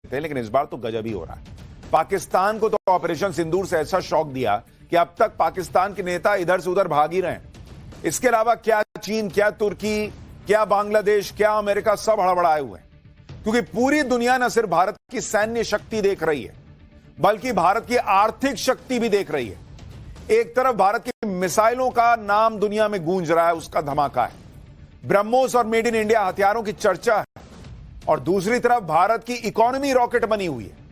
थे, लेकिन इस बार तो गजब ही हो रहा है। पाकिस्तान को तो ऑपरेशन सिंदूर से ऐसा शॉक दिया कि अब तक पाकिस्तान के नेता इधर से उधर भाग ही रहे हैं। इसके अलावा क्या चीन, क्या तुर्की, क्या बांग्लादेश, क्या अमेरिका, सब हड़बड़ाए हुए हैं, क्योंकि पूरी दुनिया न सिर्फ भारत की सैन्य शक्ति देख रही है, बल्कि भारत की आर्थिक शक्ति भी देख रही है। एक तरफ भारत की मिसाइलों का नाम दुनिया में गूंज रहा है, उसका धमाका है, ब्रह्मोस और मेड इन इंडिया हथियारों की चर्चा है, और दूसरी तरफ भारत की इकोनॉमी रॉकेट बनी हुई है।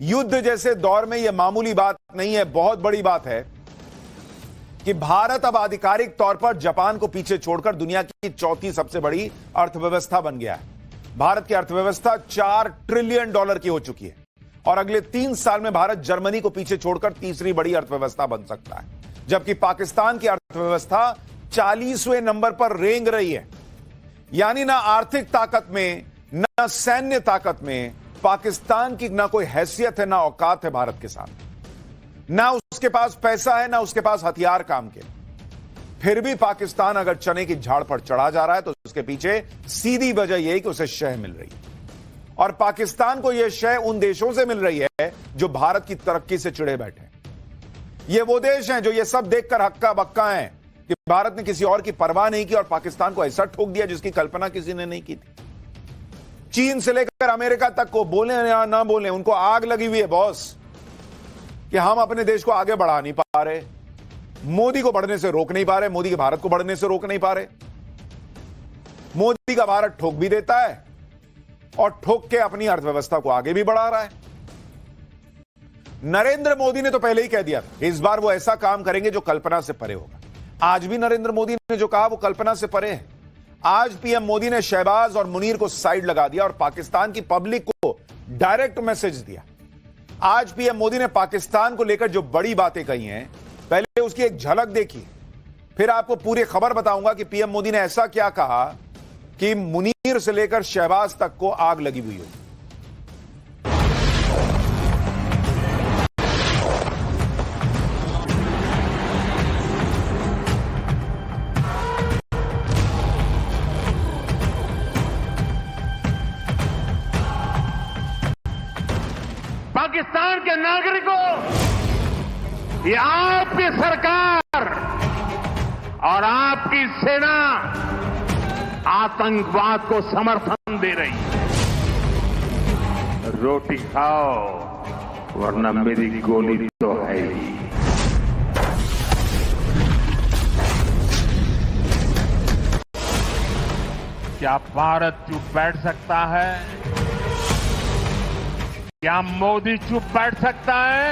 युद्ध जैसे दौर में यह मामूली बात नहीं है, बहुत बड़ी बात है कि भारत अब आधिकारिक तौर पर जापान को पीछे छोड़कर दुनिया की चौथी सबसे बड़ी अर्थव्यवस्था बन गया है। भारत की अर्थव्यवस्था $4 ट्रिलियन की हो चुकी है, और अगले 3 साल में भारत जर्मनी को पीछे छोड़कर तीसरी बड़ी अर्थव्यवस्था बन सकता है, जबकि पाकिस्तान की अर्थव्यवस्था 40वें नंबर पर रेंग रही है। यानी ना आर्थिक ताकत में, ना सैन्य ताकत में पाकिस्तान की ना कोई हैसियत है, ना औकात है भारत के साथ, ना उसके पास पैसा है, ना उसके पास हथियार काम के। फिर भी पाकिस्तान अगर चने की झाड़ पर चढ़ा जा रहा है तो उसके पीछे सीधी वजह यही कि उसे शह मिल रही है, और पाकिस्तान को यह शह उन देशों से मिल रही है जो भारत की तरक्की से चिढ़े बैठे। ये वो देश हैं जो ये सब देखकर हक्का बक्का हैं कि भारत ने किसी और की परवाह नहीं की और पाकिस्तान को ऐसा ठोक दिया जिसकी कल्पना किसी ने नहीं की थी। चीन से लेकर अमेरिका तक को, बोले या ना बोले, उनको आग लगी हुई है बॉस कि हम अपने देश को आगे बढ़ा नहीं पा रहे, मोदी को बढ़ने से रोक नहीं पा रहे, मोदी के भारत को बढ़ने से रोक नहीं पा रहे। मोदी का भारत ठोक भी देता है और ठोक के अपनी अर्थव्यवस्था को आगे भी बढ़ा रहा है। नरेंद्र मोदी ने तो पहले ही कह दिया था इस बार वो ऐसा काम करेंगे जो कल्पना से परे होगा। आज भी नरेंद्र मोदी ने जो कहा वो कल्पना से परे है। आज पीएम मोदी ने शहबाज और मुनीर को साइड लगा दिया और पाकिस्तान की पब्लिक को डायरेक्ट मैसेज दिया। आज पीएम मोदी ने पाकिस्तान को लेकर जो बड़ी बातें कही हैं, पहले उसकी एक झलक देखिए, फिर आपको पूरी खबर बताऊंगा कि पीएम मोदी ने ऐसा क्या कहा कि मुनीर से लेकर शहबाज तक को आग लगी हुई हो। पाकिस्तान के नागरिकों, ये आपकी सरकार और आपकी सेना आतंकवाद को समर्थन दे रही है। रोटी खाओ वरना मेरी गोली तो है ही। क्या भारत चुप बैठ सकता है? क्या मोदी चुप बैठ सकता है?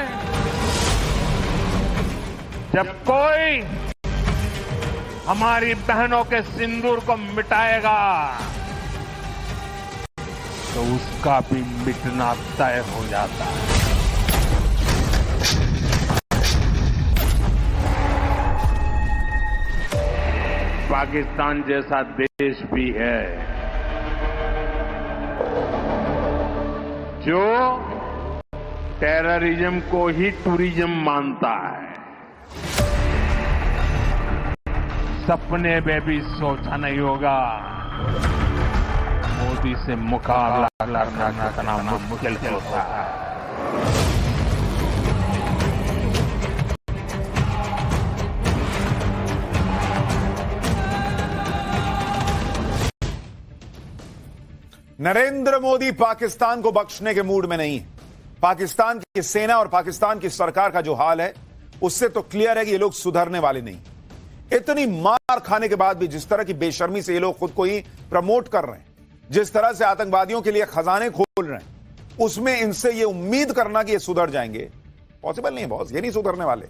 जब कोई हमारी बहनों के सिंदूर को मिटाएगा तो उसका भी मिटना तय हो जाता है। पाकिस्तान जैसा देश भी है जो टेररिज्म को ही टूरिज्म मानता है। सपने में भी सोचा नहीं होगा मोदी से मुकाबला करना मुश्किल होता है। नरेंद्र मोदी पाकिस्तान को बख्शने के मूड में नहीं है। पाकिस्तान की सेना और पाकिस्तान की सरकार का जो हाल है उससे तो क्लियर है कि ये लोग सुधरने वाले नहीं। इतनी मार खाने के बाद भी जिस तरह की बेशर्मी से ये लोग खुद को ही प्रमोट कर रहे हैं, जिस तरह से आतंकवादियों के लिए खजाने खोल रहे हैं, उसमें इनसे ये उम्मीद करना कि ये सुधर जाएंगे पॉसिबल नहीं है बॉस। ये नहीं सुधरने वाले।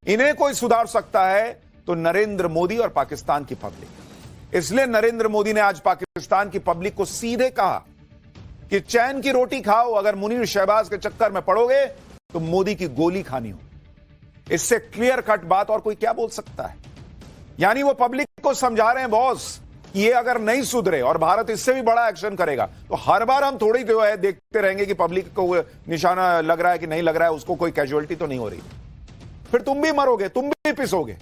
इन्हें कोई सुधार सकता है तो नरेंद्र मोदी और पाकिस्तान की पब्लिक। इसलिए नरेंद्र मोदी ने आज पाकिस्तान की पब्लिक को सीधे कहा कि चैन की रोटी खाओ, अगर मुनीर शहबाज के चक्कर में पड़ोगे तो मोदी की गोली खानी हो। इससे क्लियर कट बात और कोई क्या बोल सकता है? यानी वो पब्लिक को समझा रहे हैं बॉस, ये अगर नहीं सुधरे और भारत इससे भी बड़ा एक्शन करेगा तो हर बार हम थोड़ी जो है देखते रहेंगे कि पब्लिक को निशाना लग रहा है कि नहीं लग रहा है, उसको कोई कैजुअलिटी तो नहीं हो रही, फिर तुम भी मरोगे, तुम भी पिसोगे।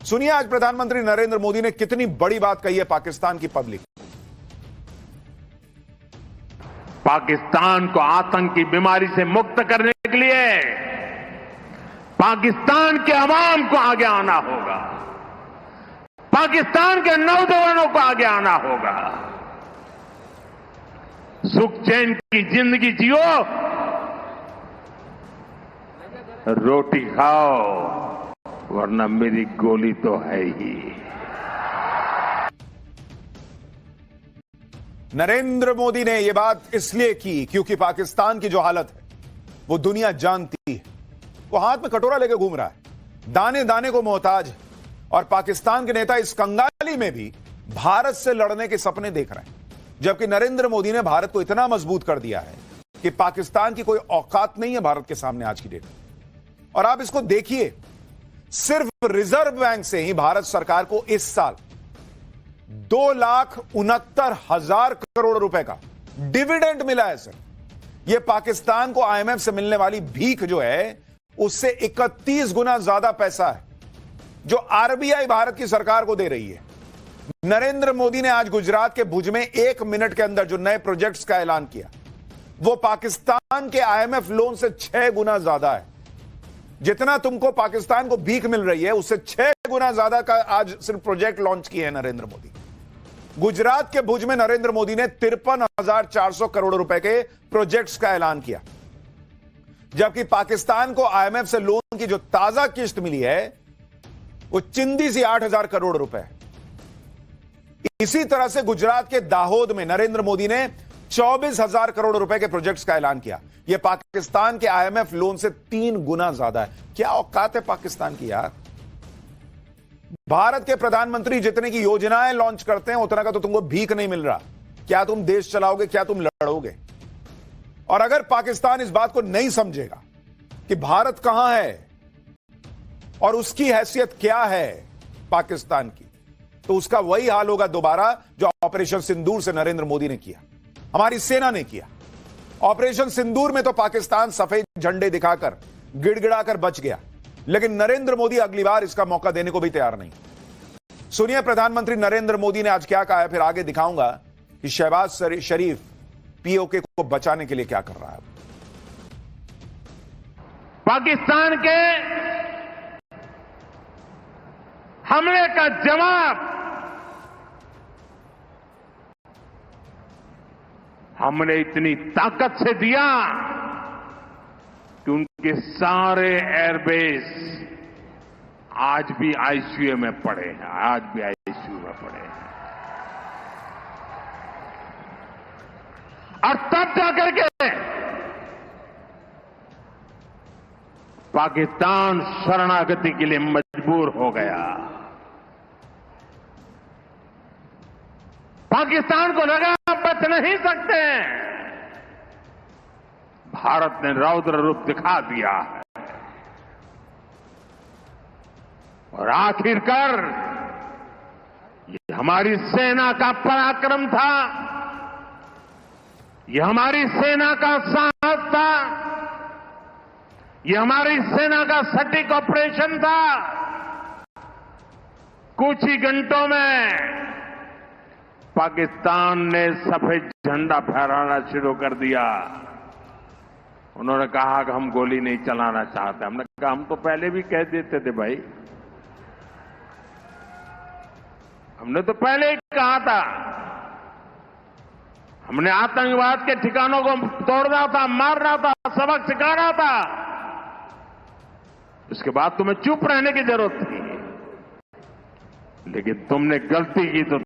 सुनिए आज प्रधानमंत्री नरेंद्र मोदी ने कितनी बड़ी बात कही है पाकिस्तान की पब्लिक। पाकिस्तान को आतंक की बीमारी से मुक्त करने के लिए पाकिस्तान के अवाम को आगे आना होगा, पाकिस्तान के नौजवानों को आगे आना होगा। सुख चैन की जिंदगी जियो, रोटी खाओ, वरना मेरी गोली तो है ही। नरेंद्र मोदी ने यह बात इसलिए की क्योंकि पाकिस्तान की जो हालत है वो दुनिया जानती है। वो हाथ में कटोरा लेकर घूम रहा है, दाने दाने को मोहताज है, और पाकिस्तान के नेता इस कंगाली में भी भारत से लड़ने के सपने देख रहे हैं। जबकि नरेंद्र मोदी ने भारत को इतना मजबूत कर दिया है कि पाकिस्तान की कोई औकात नहीं है भारत के सामने आज की डेट में। और आप इसको देखिए, सिर्फ रिजर्व बैंक से ही भारत सरकार को इस साल 2,69,000 करोड़ रुपए का डिविडेंड मिला है। सर, यह पाकिस्तान को आईएमएफ से मिलने वाली भीख जो है उससे 31 गुना ज्यादा पैसा है जो आरबीआई भारत की सरकार को दे रही है। नरेंद्र मोदी ने आज गुजरात के भुज में 1 मिनट के अंदर जो नए प्रोजेक्ट्स का ऐलान किया वो पाकिस्तान के आईएमएफ लोन से 6 गुना ज्यादा है। जितना तुमको पाकिस्तान को भीख मिल रही है उससे 6 गुना ज्यादा का आज सिर्फ प्रोजेक्ट लॉन्च किए हैं नरेंद्र मोदी। गुजरात के भुज में नरेंद्र मोदी ने 53,400 करोड़ रुपए के प्रोजेक्ट्स का ऐलान किया, जबकि पाकिस्तान को आईएमएफ से लोन की जो ताजा किस्त मिली है वो चिंदी सी 8,000 करोड़ रुपए। इसी तरह से गुजरात के दाहोद में नरेंद्र मोदी ने 24,000 करोड़ रुपए के प्रोजेक्ट्स का ऐलान किया। यह पाकिस्तान के आईएमएफ लोन से 3 गुना ज्यादा है। क्या औकात है पाकिस्तान की यार। भारत के प्रधानमंत्री जितने की योजनाएं लॉन्च करते हैं उतना का तो तुमको भीख नहीं मिल रहा। क्या तुम देश चलाओगे, क्या तुम लड़ोगे? और अगर पाकिस्तान इस बात को नहीं समझेगा कि भारत कहां है और उसकी हैसियत क्या है पाकिस्तान की, तो उसका वही हाल होगा दोबारा जो ऑपरेशन सिंदूर से नरेंद्र मोदी ने किया, हमारी सेना ने किया। ऑपरेशन सिंदूर में तो पाकिस्तान सफेद झंडे दिखाकर गिड़गिड़ाकर बच गया, लेकिन नरेंद्र मोदी अगली बार इसका मौका देने को भी तैयार नहीं। सुनिए प्रधानमंत्री नरेंद्र मोदी ने आज क्या कहा है, फिर आगे दिखाऊंगा कि शहबाज शरीफ पीओके को बचाने के लिए क्या कर रहा है। पाकिस्तान के हमले का जवाब हमने इतनी ताकत से दिया कि उनके सारे एयरबेस आज भी आईसीयू में पड़े हैं, आज भी आईसीयू में पड़े हैं। और तब जाकर के पाकिस्तान शरणागति के लिए मजबूर हो गया। पाकिस्तान को लगा बच नहीं सकते, भारत ने रौद्र रूप दिखा दिया है और आखिरकार ये हमारी सेना का पराक्रम था, ये हमारी सेना का साहस था, ये हमारी सेना का सटीक ऑपरेशन था। कुछ ही घंटों में पाकिस्तान ने सफेद झंडा फहराना शुरू कर दिया। उन्होंने कहा कि हम गोली नहीं चलाना चाहते। हमने कहा हम तो पहले भी कह देते थे भाई, हमने तो पहले ही कहा था। हमने आतंकवाद के ठिकानों को तोड़ना था, मारना था, सबक सिखाना था। उसके बाद तुम्हें चुप रहने की जरूरत थी, लेकिन तुमने गलती की तो